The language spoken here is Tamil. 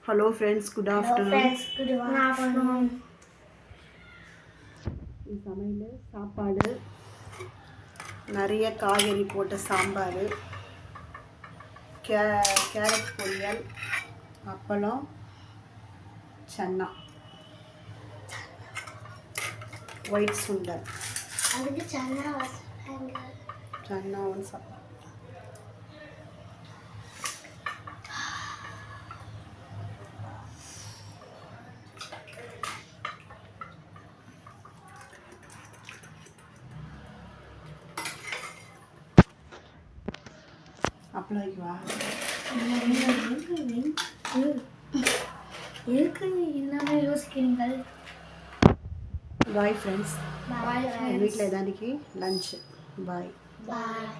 Hello friends, good afternoon. Good afternoon. சமையல் சாப்பாடு நிறைய காய்கறி போட்ட சாம்பார், கேரட் பொரியல், அப்பளம், சன்னா, ஒயிட் சுண்டல். அதுக்கு சன்னா வச்சாங்க. சன்னாவும் சாப்பிடும். அப்பளம் வைக்கவா? எதுக்கு இன்னும் யோசிக்கிறீங்கள்? Bye friends. பாய் எங்கள் வீட்டில் இதானிக்கு லஞ்ச். பாய். பாய்.